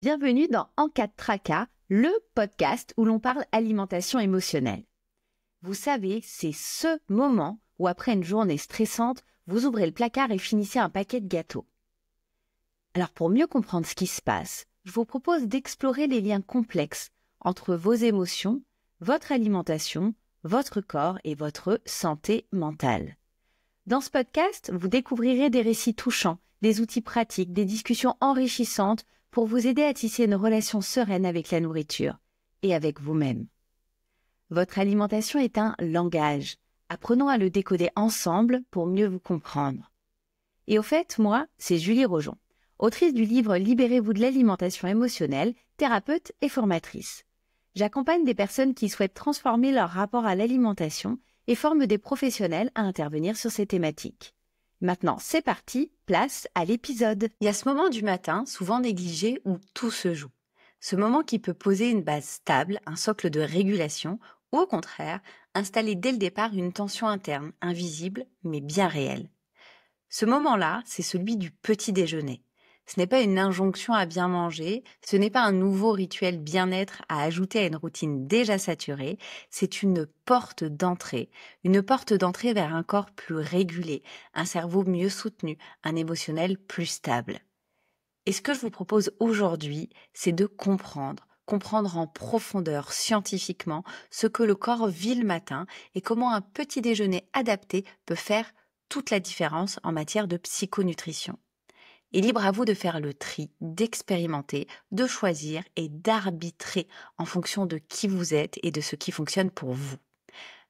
Bienvenue dans En cas de tracas, le podcast où l'on parle alimentation émotionnelle. Vous savez, c'est ce moment où après une journée stressante, vous ouvrez le placard et finissez un paquet de gâteaux. Alors pour mieux comprendre ce qui se passe, je vous propose d'explorer les liens complexes entre vos émotions, votre alimentation, votre corps et votre santé mentale. Dans ce podcast, vous découvrirez des récits touchants, des outils pratiques, des discussions enrichissantes pour vous aider à tisser une relation sereine avec la nourriture et avec vous-même. Votre alimentation est un langage. Apprenons à le décoder ensemble pour mieux vous comprendre. Et au fait, moi, c'est Julie Rojon, autrice du livre Libérez-vous de l'alimentation émotionnelle, thérapeute et formatrice. J'accompagne des personnes qui souhaitent transformer leur rapport à l'alimentation et forme des professionnels à intervenir sur ces thématiques. Maintenant, c'est parti, place à l'épisode. Il y a ce moment du matin, souvent négligé, où tout se joue. Ce moment qui peut poser une base stable, un socle de régulation, ou au contraire, installer dès le départ une tension interne, invisible, mais bien réelle. Ce moment-là, c'est celui du petit déjeuner. Ce n'est pas une injonction à bien manger, ce n'est pas un nouveau rituel bien-être à ajouter à une routine déjà saturée, c'est une porte d'entrée vers un corps plus régulé, un cerveau mieux soutenu, un émotionnel plus stable. Et ce que je vous propose aujourd'hui, c'est de comprendre en profondeur, scientifiquement, ce que le corps vit le matin et comment un petit déjeuner adapté peut faire toute la différence en matière de psychonutrition. Et libre à vous de faire le tri, d'expérimenter, de choisir et d'arbitrer en fonction de qui vous êtes et de ce qui fonctionne pour vous.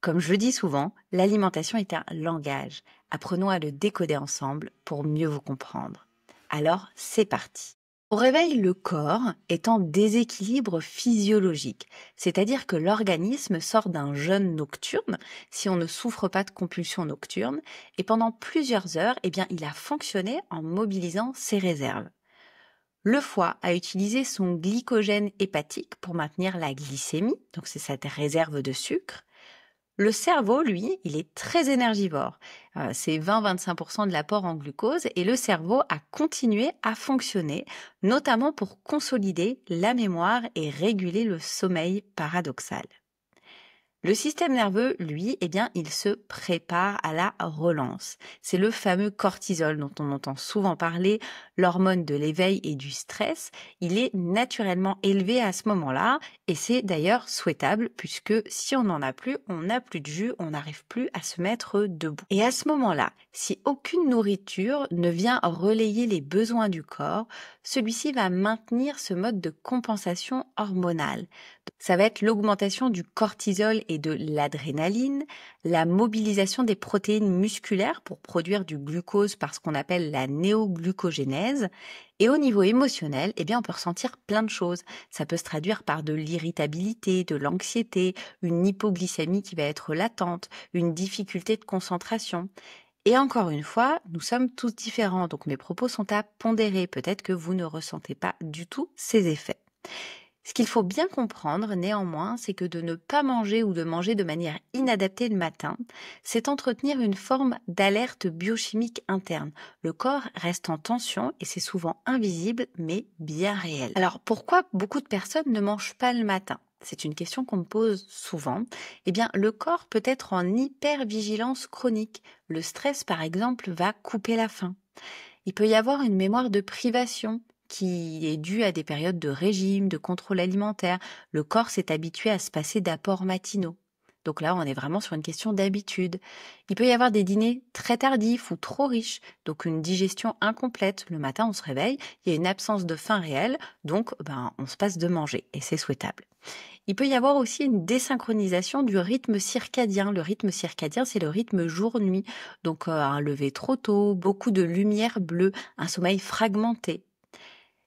Comme je le dis souvent, l'alimentation est un langage. Apprenons à le décoder ensemble pour mieux vous comprendre. Alors, c'est parti. Au réveil, le corps est en déséquilibre physiologique, c'est-à-dire que l'organisme sort d'un jeûne nocturne, si on ne souffre pas de compulsions nocturnes, et pendant plusieurs heures, il a fonctionné en mobilisant ses réserves. Le foie a utilisé son glycogène hépatique pour maintenir la glycémie, donc c'est cette réserve de sucre. Le cerveau, lui, il est très énergivore. C'est 20-25% de l'apport en glucose et le cerveau a continué à fonctionner, notamment pour consolider la mémoire et réguler le sommeil paradoxal. Le système nerveux, lui, il se prépare à la relance. C'est le fameux cortisol dont on entend souvent parler, l'hormone de l'éveil et du stress. Il est naturellement élevé à ce moment-là et c'est d'ailleurs souhaitable puisque si on n'en a plus, on n'a plus de jus, on n'arrive plus à se mettre debout. Et à ce moment-là, si aucune nourriture ne vient relayer les besoins du corps, celui-ci va maintenir ce mode de compensation hormonale. Ça va être l'augmentation du cortisol et de l'adrénaline, la mobilisation des protéines musculaires pour produire du glucose par ce qu'on appelle la néoglucogénèse. Et au niveau émotionnel, on peut ressentir plein de choses. Ça peut se traduire par de l'irritabilité, de l'anxiété, une hypoglycémie qui va être latente, une difficulté de concentration. Et encore une fois, nous sommes tous différents, donc mes propos sont à pondérer. Peut-être que vous ne ressentez pas du tout ces effets. Ce qu'il faut bien comprendre, néanmoins, c'est que de ne pas manger ou de manger de manière inadaptée le matin, c'est entretenir une forme d'alerte biochimique interne. Le corps reste en tension et c'est souvent invisible, mais bien réel. Alors, pourquoi beaucoup de personnes ne mangent pas le matin ? C'est une question qu'on me pose souvent. Le corps peut être en hypervigilance chronique. Le stress, par exemple, va couper la faim. Il peut y avoir une mémoire de privation qui est due à des périodes de régime, de contrôle alimentaire. Le corps s'est habitué à se passer d'apports matinaux. Donc là, on est vraiment sur une question d'habitude. Il peut y avoir des dîners très tardifs ou trop riches, donc une digestion incomplète. Le matin, on se réveille, il y a une absence de faim réelle, donc on se passe de manger et c'est souhaitable. Il peut y avoir aussi une désynchronisation du rythme circadien. Le rythme circadien, c'est le rythme jour-nuit. Donc un lever trop tôt, beaucoup de lumière bleue, un sommeil fragmenté.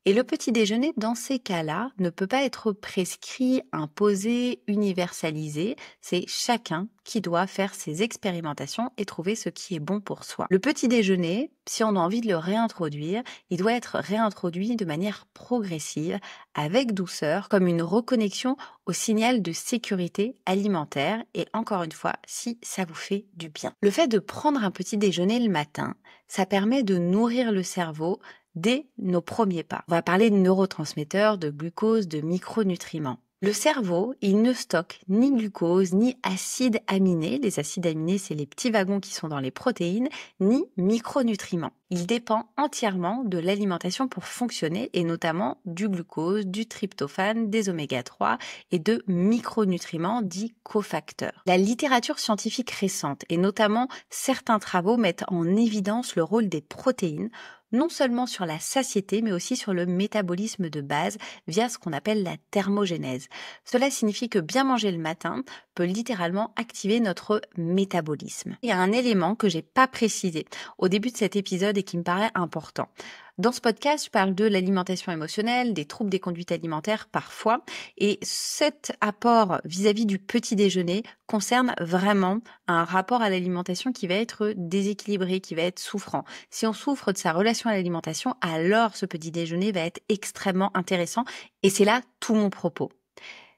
Et le petit déjeuner, dans ces cas-là, ne peut pas être prescrit, imposé, universalisé. C'est chacun qui doit faire ses expérimentations et trouver ce qui est bon pour soi. Le petit déjeuner, si on a envie de le réintroduire, il doit être réintroduit de manière progressive, avec douceur, comme une reconnexion au signal de sécurité alimentaire et encore une fois, si ça vous fait du bien. Le fait de prendre un petit déjeuner le matin, ça permet de nourrir le cerveau, dès nos premiers pas. On va parler de neurotransmetteurs, de glucose, de micronutriments. Le cerveau, il ne stocke ni glucose, ni acides aminés. Les acides aminés, c'est les petits wagons qui sont dans les protéines, ni micronutriments. Il dépend entièrement de l'alimentation pour fonctionner et notamment du glucose, du tryptophane, des oméga 3 et de micronutriments dits cofacteurs. La littérature scientifique récente et notamment certains travaux mettent en évidence le rôle des protéines non seulement sur la satiété, mais aussi sur le métabolisme de base via ce qu'on appelle la thermogénèse. Cela signifie que bien manger le matin peut littéralement activer notre métabolisme. Il y a un élément que j'ai pas précisé au début de cet épisode et qui me paraît important. Dans ce podcast, je parle de l'alimentation émotionnelle, des troubles des conduites alimentaires parfois, et cet apport vis-à-vis du petit déjeuner concerne vraiment un rapport à l'alimentation qui va être déséquilibré, qui va être souffrant. Si on souffre de sa relation à l'alimentation, alors ce petit déjeuner va être extrêmement intéressant, et c'est là tout mon propos.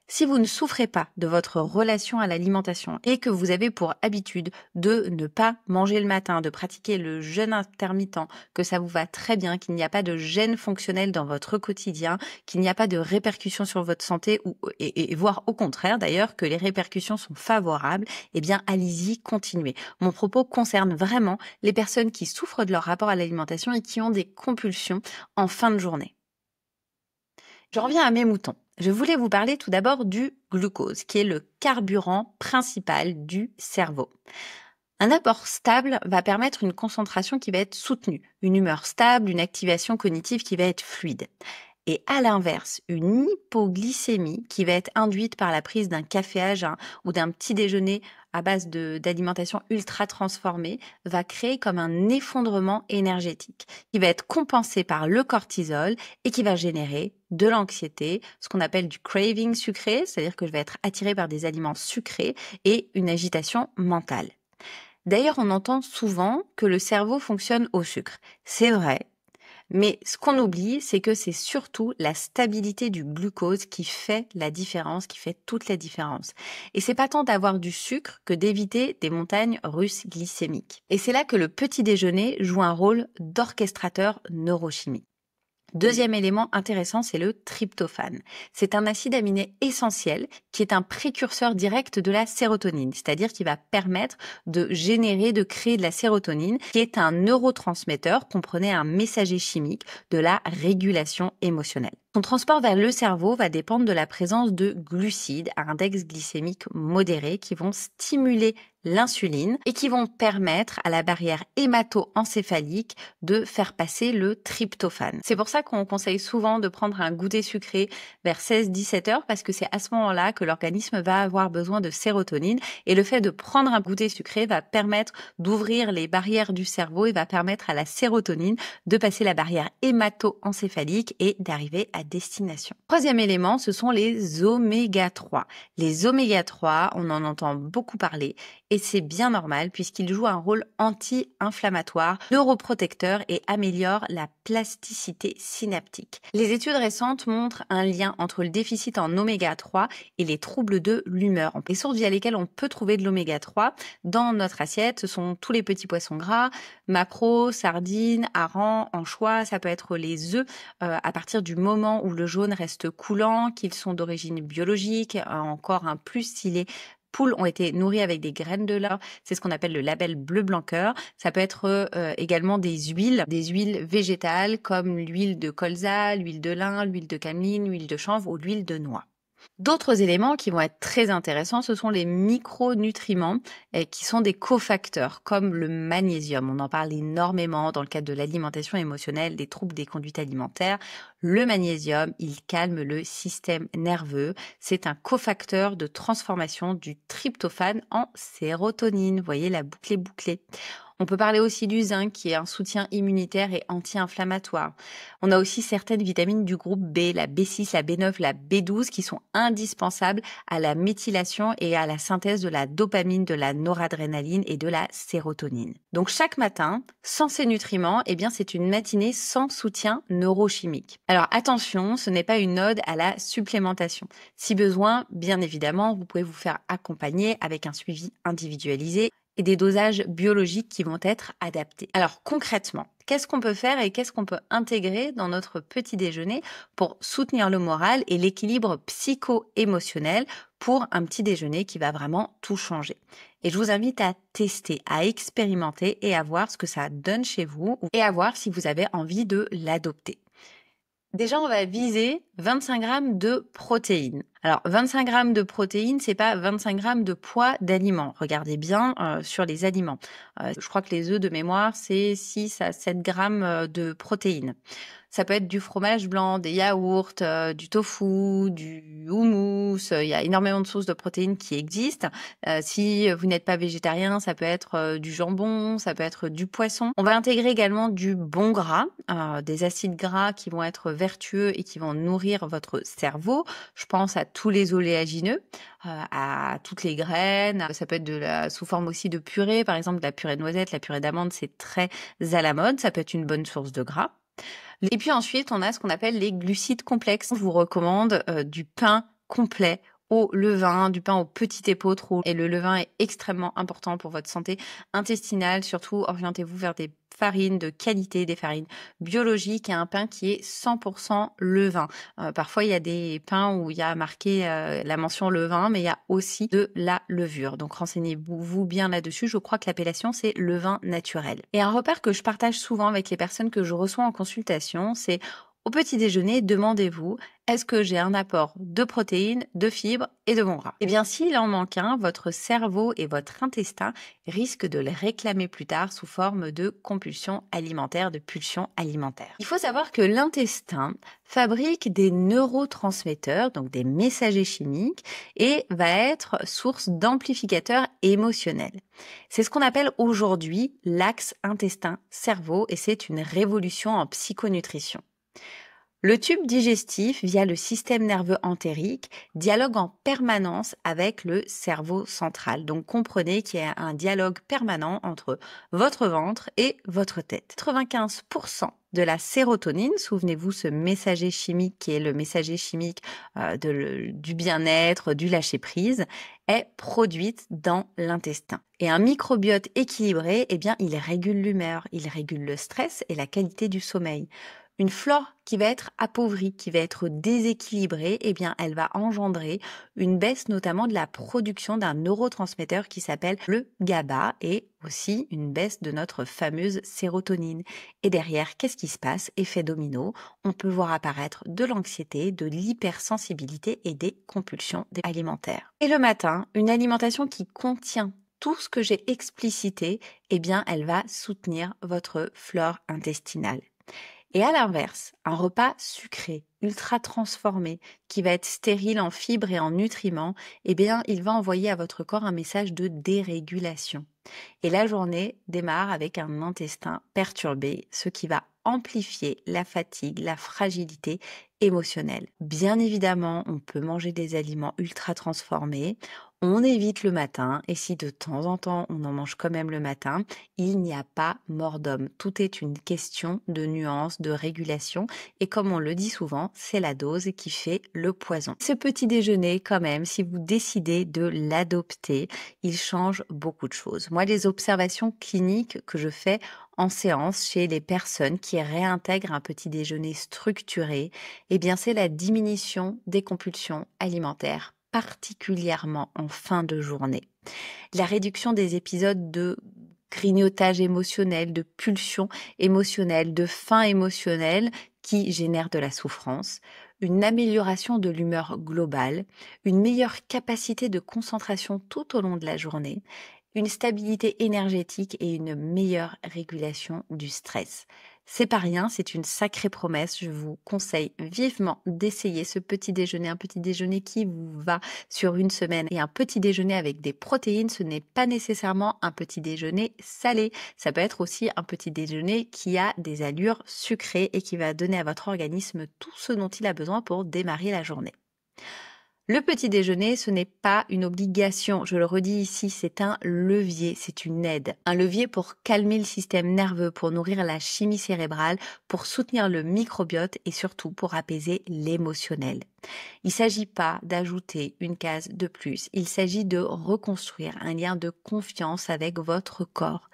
Si vous ne souffrez pas de votre relation à l'alimentation et que vous avez pour habitude de ne pas manger le matin, de pratiquer le jeûne intermittent, que ça vous va très bien, qu'il n'y a pas de gêne fonctionnelle dans votre quotidien, qu'il n'y a pas de répercussions sur votre santé et voire au contraire d'ailleurs que les répercussions sont favorables, eh bien allez-y, continuez. Mon propos concerne vraiment les personnes qui souffrent de leur rapport à l'alimentation et qui ont des compulsions en fin de journée. Je reviens à mes moutons. Je voulais vous parler tout d'abord du glucose, qui est le carburant principal du cerveau. Un apport stable va permettre une concentration qui va être soutenue, une humeur stable, une activation cognitive qui va être fluide. Et à l'inverse, une hypoglycémie qui va être induite par la prise d'un café à jeun ou d'un petit déjeuner à base d'alimentation ultra transformée va créer comme un effondrement énergétique qui va être compensé par le cortisol et qui va générer de l'anxiété, ce qu'on appelle du craving sucré, c'est-à-dire que je vais être attirée par des aliments sucrés et une agitation mentale. D'ailleurs, on entend souvent que le cerveau fonctionne au sucre. C'est vrai. Mais ce qu'on oublie, c'est que c'est surtout la stabilité du glucose qui fait la différence, qui fait toute la différence. Et c'est pas tant d'avoir du sucre que d'éviter des montagnes russes glycémiques. Et c'est là que le petit déjeuner joue un rôle d'orchestrateur neurochimique. Deuxième élément intéressant, c'est le tryptophane. C'est un acide aminé essentiel qui est un précurseur direct de la sérotonine, c'est-à-dire qui va permettre de créer de la sérotonine, qui est un neurotransmetteur, comprenez un messager chimique de la régulation émotionnelle. Son transport vers le cerveau va dépendre de la présence de glucides à index glycémique modéré qui vont stimuler l'insuline et qui vont permettre à la barrière hémato-encéphalique de faire passer le tryptophane. C'est pour ça qu'on conseille souvent de prendre un goûter sucré vers 16-17 heures parce que c'est à ce moment-là que l'organisme va avoir besoin de sérotonine et le fait de prendre un goûter sucré va permettre d'ouvrir les barrières du cerveau et va permettre à la sérotonine de passer la barrière hémato-encéphalique et d'arriver à destination. Troisième élément, ce sont les oméga 3. Les oméga 3, on en entend beaucoup parler et c'est bien normal puisqu'ils jouent un rôle anti-inflammatoire, neuroprotecteur et améliorent la plasticité synaptique. Les études récentes montrent un lien entre le déficit en oméga 3 et les troubles de l'humeur. Les sources via lesquelles on peut trouver de l'oméga 3 dans notre assiette, ce sont tous les petits poissons gras, maquereaux, sardines, harengs, anchois, ça peut être les œufs à partir du moment où le jaune reste coulant, qu'ils sont d'origine biologique, encore un plus si les poules ont été nourries avec des graines de lin, c'est ce qu'on appelle le label bleu blanc cœur. Ça peut être également des huiles végétales comme l'huile de colza, l'huile de lin, l'huile de cameline, l'huile de chanvre ou l'huile de noix. D'autres éléments qui vont être très intéressants, ce sont les micronutriments qui sont des cofacteurs comme le magnésium. On en parle énormément dans le cadre de l'alimentation émotionnelle, des troubles des conduites alimentaires. Le magnésium, il calme le système nerveux. C'est un cofacteur de transformation du tryptophane en sérotonine. Vous voyez, la boucle est bouclée. On peut parler aussi du zinc qui est un soutien immunitaire et anti-inflammatoire. On a aussi certaines vitamines du groupe B, la B6, la B9, la B12 qui sont indispensables à la méthylation et à la synthèse de la dopamine, de la noradrénaline et de la sérotonine. Donc chaque matin, sans ces nutriments, eh bien c'est une matinée sans soutien neurochimique. Alors attention, ce n'est pas une ode à la supplémentation. Si besoin, bien évidemment, vous pouvez vous faire accompagner avec un suivi individualisé et des dosages biologiques qui vont être adaptés. Alors concrètement, Qu'est-ce qu'on peut faire et qu'est-ce qu'on peut intégrer dans notre petit déjeuner pour soutenir le moral et l'équilibre psycho-émotionnel pour un petit déjeuner qui va vraiment tout changer. Et je vous invite à tester, à expérimenter et à voir ce que ça donne chez vous et à voir si vous avez envie de l'adopter. Déjà, on va viser 25 grammes de protéines. Alors, 25 grammes de protéines, c'est pas 25 grammes de poids d'aliments. Regardez bien sur les aliments. Je crois que les œufs de mémoire, c'est 6 à 7 grammes de protéines. Ça peut être du fromage blanc, des yaourts, du tofu, du houmous. Il y a énormément de sources de protéines qui existent. Si vous n'êtes pas végétarien, ça peut être du jambon, ça peut être du poisson. On va intégrer également du bon gras, des acides gras qui vont être vertueux et qui vont nourrir votre cerveau. Je pense à tous les oléagineux, à toutes les graines. Ça peut être sous forme aussi de purée, par exemple de la purée de noisettes, la purée d'amande, c'est très à la mode. Ça peut être une bonne source de gras. Et puis ensuite, on a ce qu'on appelle les glucides complexes. Je vous recommande du pain complet au levain, du pain au petit épeautre. Et le levain est extrêmement important pour votre santé intestinale. Surtout, orientez-vous vers des farines de qualité, des farines biologiques et un pain qui est 100% levain. Parfois, il y a des pains où il y a marqué la mention levain, mais il y a aussi de la levure. Donc, renseignez-vous bien là-dessus. Je crois que l'appellation, c'est levain naturel. Et un repère que je partage souvent avec les personnes que je reçois en consultation, c'est au petit déjeuner, demandez-vous, est-ce que j'ai un apport de protéines, de fibres et de bons gras? Eh bien, s'il en manque un, votre cerveau et votre intestin risquent de le réclamer plus tard sous forme de compulsion alimentaire, de pulsion alimentaire. Il faut savoir que l'intestin fabrique des neurotransmetteurs, donc des messagers chimiques, et va être source d'amplificateurs émotionnels. C'est ce qu'on appelle aujourd'hui l'axe intestin-cerveau et c'est une révolution en psychonutrition. Le tube digestif, via le système nerveux entérique, dialogue en permanence avec le cerveau central. Donc comprenez qu'il y a un dialogue permanent entre votre ventre et votre tête. 95% de la sérotonine, souvenez-vous ce messager chimique qui est le messager chimique du bien-être, du lâcher-prise, est produite dans l'intestin. Et un microbiote équilibré, eh bien, il régule l'humeur, il régule le stress et la qualité du sommeil. Une flore qui va être appauvrie, qui va être déséquilibrée, eh bien, elle va engendrer une baisse notamment de la production d'un neurotransmetteur qui s'appelle le GABA et aussi une baisse de notre fameuse sérotonine. Et derrière, qu'est-ce qui se passe? Effet domino, on peut voir apparaître de l'anxiété, de l'hypersensibilité et des compulsions alimentaires. Et le matin, une alimentation qui contient tout ce que j'ai explicité, eh bien, elle va soutenir votre flore intestinale. Et à l'inverse, un repas sucré, ultra transformé, qui va être stérile en fibres et en nutriments, eh bien, il va envoyer à votre corps un message de dérégulation. Et la journée démarre avec un intestin perturbé, ce qui va amplifier la fatigue, la fragilité émotionnelle. Bien évidemment, on peut manger des aliments ultra transformés, on évite le matin et si de temps en temps on en mange quand même le matin, il n'y a pas mort d'homme. Tout est une question de nuance, de régulation et comme on le dit souvent, c'est la dose qui fait le poison. Ce petit déjeuner, quand même, si vous décidez de l'adopter, il change beaucoup de choses. Moi, les observations cliniques que je fais en séance chez les personnes qui réintègrent un petit déjeuner structuré, eh bien, c'est la diminution des compulsions alimentaires, particulièrement en fin de journée. La réduction des épisodes de grignotage émotionnel, de pulsion émotionnelle, de faim émotionnelle qui génèrent de la souffrance, une amélioration de l'humeur globale, une meilleure capacité de concentration tout au long de la journée, une stabilité énergétique et une meilleure régulation du stress. C'est pas rien, c'est une sacrée promesse. Je vous conseille vivement d'essayer ce petit déjeuner, un petit déjeuner qui vous va sur une semaine. Et un petit déjeuner avec des protéines, ce n'est pas nécessairement un petit déjeuner salé. Ça peut être aussi un petit déjeuner qui a des allures sucrées et qui va donner à votre organisme tout ce dont il a besoin pour démarrer la journée. Le petit déjeuner, ce n'est pas une obligation, je le redis ici, c'est un levier, c'est une aide. Un levier pour calmer le système nerveux, pour nourrir la chimie cérébrale, pour soutenir le microbiote et surtout pour apaiser l'émotionnel. Il ne s'agit pas d'ajouter une case de plus, il s'agit de reconstruire un lien de confiance avec votre corps.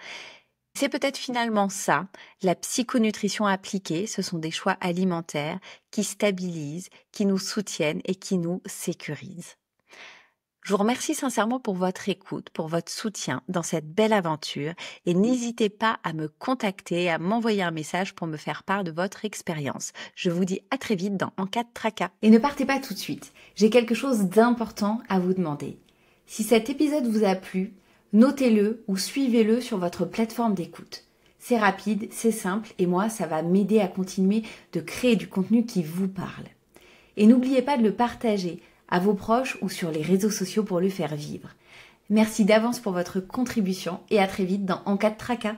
C'est peut-être finalement ça, la psychonutrition appliquée, ce sont des choix alimentaires qui stabilisent, qui nous soutiennent et qui nous sécurisent. Je vous remercie sincèrement pour votre écoute, pour votre soutien dans cette belle aventure et n'hésitez pas à me contacter, à m'envoyer un message pour me faire part de votre expérience. Je vous dis à très vite dans En cas de tracas. Et ne partez pas tout de suite, j'ai quelque chose d'important à vous demander. Si cet épisode vous a plu, notez-le ou suivez-le sur votre plateforme d'écoute. C'est rapide, c'est simple et moi, ça va m'aider à continuer de créer du contenu qui vous parle. Et n'oubliez pas de le partager à vos proches ou sur les réseaux sociaux pour le faire vivre. Merci d'avance pour votre contribution et à très vite dans En cas de tracas.